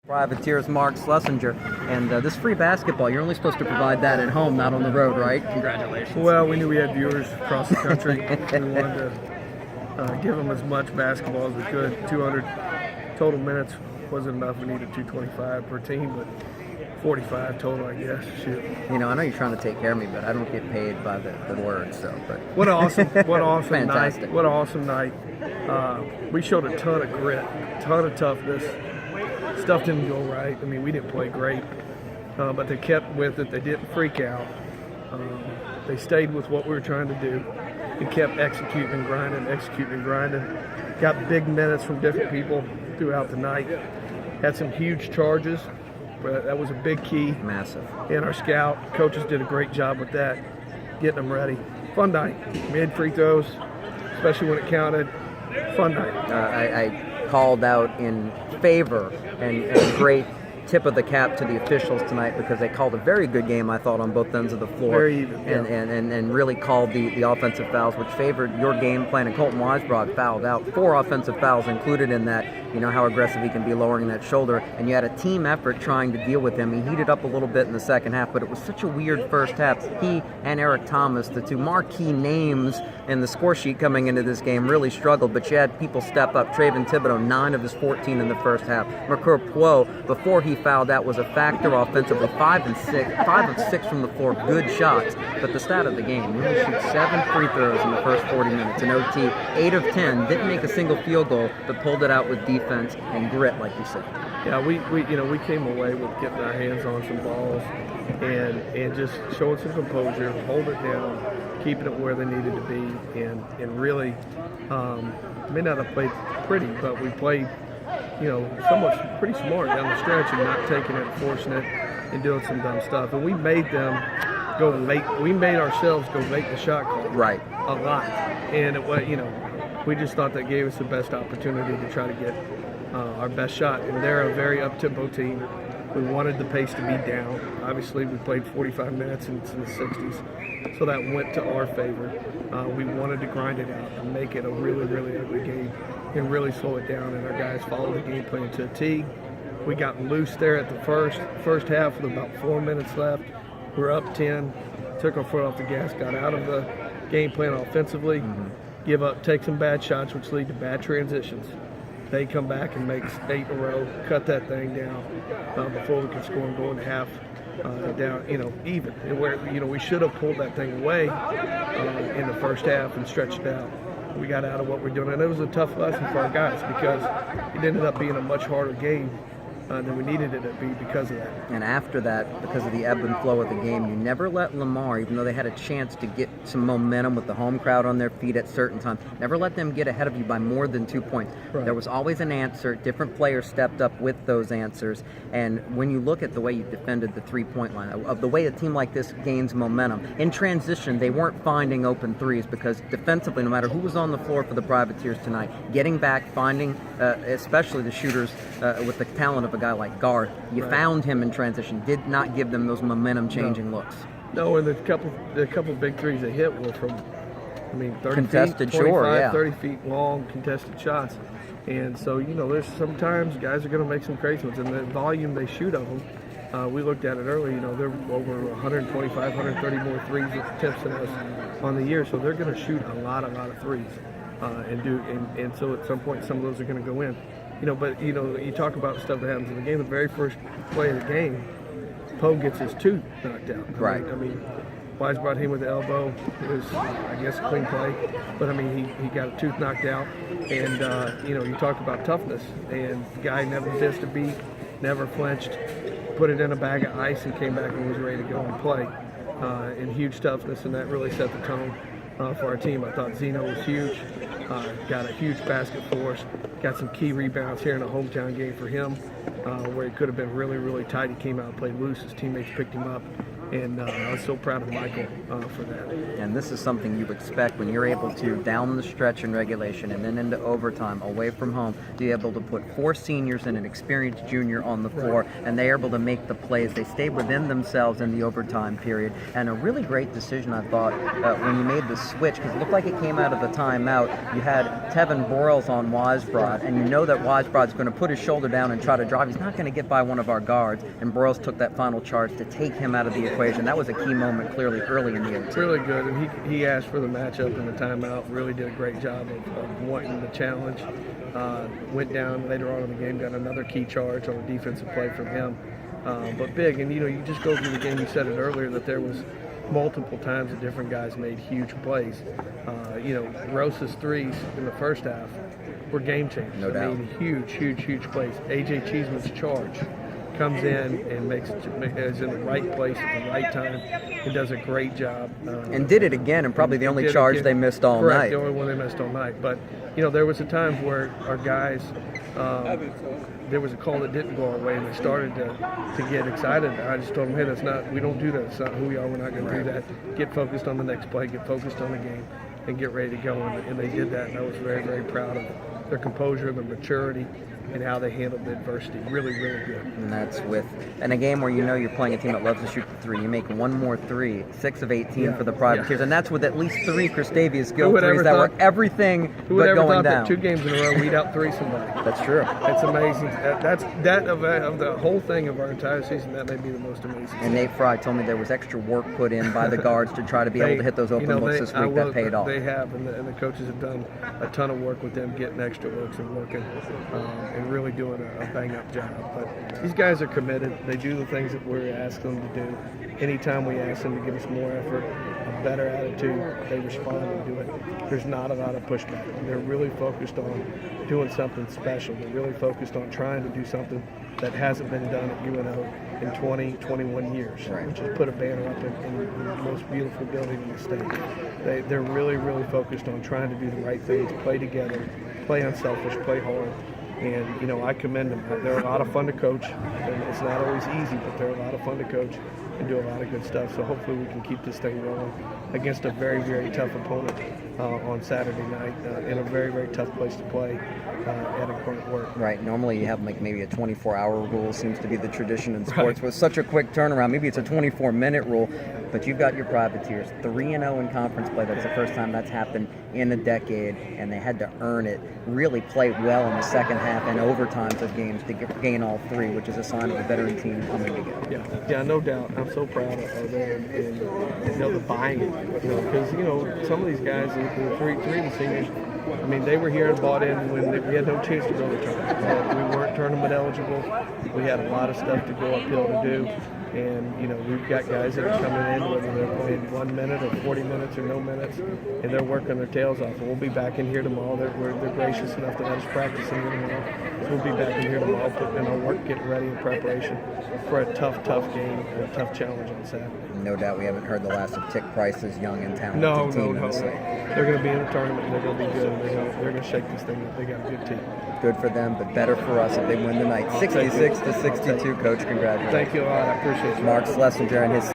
Privateers Mark Slessinger, and this free basketball, you're only supposed to provide that at home, not on the road, right? Congratulations. Well, we knew we had viewers across the country. We wanted to give them as much basketball as we could. 200 total minutes wasn't enough. We needed 225 per team, but 45 total, I guess. Shoot. You know, I know you're trying to take care of me, but I don't get paid by the words, so. But what an awesome Fantastic. night! What an awesome night! We showed a ton of grit, a ton of toughness. Stuff didn't go right. I mean, we didn't play great, but they kept with it. They didn't freak out. They stayed with what we were trying to do. They kept executing and grinding. Got big minutes from different people throughout the night. Had some huge charges, but that was a big key. Massive. And our scout coaches did a great job with that, getting them ready. Fun night. Made free throws, especially when it counted. Fun night. I called out in favor and great tip of the cap to the officials tonight because they called a very good game, I thought, on both ends of the floor. Very even, yeah. and really called the offensive fouls, which favored your game plan. And Colton Weisbrod fouled out 4 offensive fouls included in that. You know how aggressive he can be lowering that shoulder. And you had a team effort trying to deal with him. He heated up a little bit in the second half, but it was such a weird first half. He and Eric Thomas, the two marquee names in the score sheet coming into this game, really struggled, but you had people step up. Traven Thibodeau, 9 of his 14 in the first half. Mercure Poirot, before he fouled out, was a factor offensively, 5 of 6 from the floor, good shots. But the stat of the game, he only shoot 7 free throws in the first 40 minutes. An OT, 8 of 10, didn't make a single field goal, but pulled it out with defense and grit, like you said. Yeah, we came away with getting our hands on some balls and just showing some composure, hold it down, keeping it where they needed to be, and really may not have played pretty, but we played, somewhat pretty smart down the stretch and not taking it, forcing it, and doing some dumb stuff. And we made them we made ourselves go make the shot call. Right. A lot. And it was, we just thought that gave us the best opportunity to try to get our best shot. And they're a very up-tempo team. We wanted the pace to be down. Obviously, we played 45 minutes and it's in the 60s, so that went to our favor. We wanted to grind it out and make it a really, really ugly game and really slow it down, and our guys followed the game plan to a T. We got loose there at the first half with about 4 minutes left. We're up 10, took our foot off the gas, got out of the game plan offensively, take some bad shots, which lead to bad transitions. They come back and make 8 in a row, cut that thing down before we could score and go in half down, even. And where, we should have pulled that thing away in the first half and stretched it out. We got out of what we're doing, and it was a tough lesson for our guys because it ended up being a much harder game than we needed it to be because of that. And after that, because of the ebb and flow of the game, you never let Lamar, even though they had a chance to get some momentum with the home crowd on their feet at certain times, never let them get ahead of you by more than 2 points. Right. There was always an answer. Different players stepped up with those answers. And when you look at the way you defended the three-point line, of the way a team like this gains momentum, in transition, they weren't finding open threes because defensively, no matter who was on the floor for the Privateers tonight, getting back, finding, especially the shooters with the talent of a guy like Garth, you Right. found him in transition, did not give them those momentum-changing looks. No, and the couple big threes they hit were from, 30 Contested, feet, 25, sure, yeah. 30 feet long contested shots. And so, there's sometimes guys are going to make some crazy ones. And the volume they shoot of them, we looked at it earlier, they're over 125, 130 more threes attempts than us on the year. So they're going to shoot a lot of threes. And so at some point, some of those are going to go in. But you talk about stuff that happens in the game. The very first play of the game, Poe gets his tooth knocked out. Right. Wise brought him with the elbow. It was, I guess, a clean play. But he got a tooth knocked out. And you talk about toughness. And the guy never missed a beat, never flinched, put it in a bag of ice, and came back and was ready to go and play. And huge toughness, and that really set the tone for our team. I thought Zeno was huge. Got a huge basket for us. Got some key rebounds here in a hometown game for him, where it could have been really, really tight. He came out and played loose. His teammates picked him up And I was so proud of Michael for that. And this is something you expect when you're able to, down the stretch in regulation and then into overtime, away from home, be able to put 4 seniors and an experienced junior on the floor, and they're able to make the plays. They stay within themselves in the overtime period. And a really great decision, I thought, when you made the switch, because it looked like it came out of the timeout. You had Tevin Broyles on Weisbrod, and you know that Weisbrod's going to put his shoulder down and try to drive. He's not going to get by one of our guards, and Broyles took that final charge to take him out of the equation. That was a key moment, clearly, early in the OT. Really good, and he asked for the matchup in the timeout. Really did a great job of wanting the challenge. Went down later on in the game, got another key charge on a defensive play from him. But big, and you just go through the game. You said it earlier that there was multiple times that different guys made huge plays. Rosa's threes in the first half were game changers. No doubt. I mean, huge plays. A.J. Cheeseman's charge comes in and is in the right place at the right time and does a great job. And did it again, and probably the only charge they missed all correct, night. The only one they missed all night. But, there was a time where our guys, there was a call that didn't go our way, and they started to get excited. I just told them, hey, we don't do that. It's not who we are. We're not going to do that. Get focused on the next play. Get focused on the game and get ready to go. And they did that, and I was very, very proud of their composure, their maturity, and how they handled the adversity. Really good. And that's in a game where you're playing a team that loves to shoot the three. You make one more three, 6 of 18 for the Privateers, and that's with at least 3 Christavius Gill threes that were everything but going down. That 2 games in a row we'd out 3 somebody? That's true. It's amazing. That of the whole thing of our entire season, that may be the most amazing. And Nate Fry told me there was extra work put in by the guards to try to be able to hit those open looks this week. That paid off. They have, and the coaches have done a ton of work with them, getting extra looks and working, and really doing a bang-up job. But these guys are committed. They do the things that we're asking them to do. Anytime we ask them to give us more effort, a better attitude, they respond and do it. There's not a lot of pushback. They're really focused on doing something special. They're really focused on trying to do something that hasn't been done at UNO in 20, 21 years, which is put a banner up in the most beautiful building in the state. They're really focused on trying to do the right things, play together, play unselfish, play hard. And, I commend them. They're a lot of fun to coach. And it's not always easy, but they're a lot of fun to coach and do a lot of good stuff. So hopefully we can keep this thing rolling against a very, very tough opponent on Saturday night in a very, very tough place to play at a current work. Right. Normally you have maybe a 24-hour rule seems to be the tradition in sports. With such a quick turnaround, maybe it's a 24-minute rule. But you've got your Privateers 3-0 in conference play. That's the first time that's happened in a decade, and they had to earn it. Really play well in the second half and overtimes of games to gain all 3, which is a sign of a veteran team coming together. Yeah, no doubt. I'm so proud of them and the buying it. Because some of these guys, the three of the seniors, they were here and bought in when we had no chance to go to the tournament. We weren't tournament eligible. We had a lot of stuff to go uphill to do. And, we've got guys that are coming in, whether they're playing 1 minute or 40 minutes or no minutes, and they're working their tails off. And we'll be back in here tomorrow. They're gracious enough to let us practice in here tomorrow. So we'll be back in here tomorrow, putting in our work, getting ready in preparation for a tough game and a tough challenge on Saturday. No doubt we haven't heard the last of Tick Price's young and talented team. No. They're going to be in the tournament, and they're going to be good. They're going to shake this thing up. They got a good team. Good for them, but better for us if they win tonight. 66-62, Coach. Congratulations. Thank you a lot. I appreciate you. Mark Slessinger and his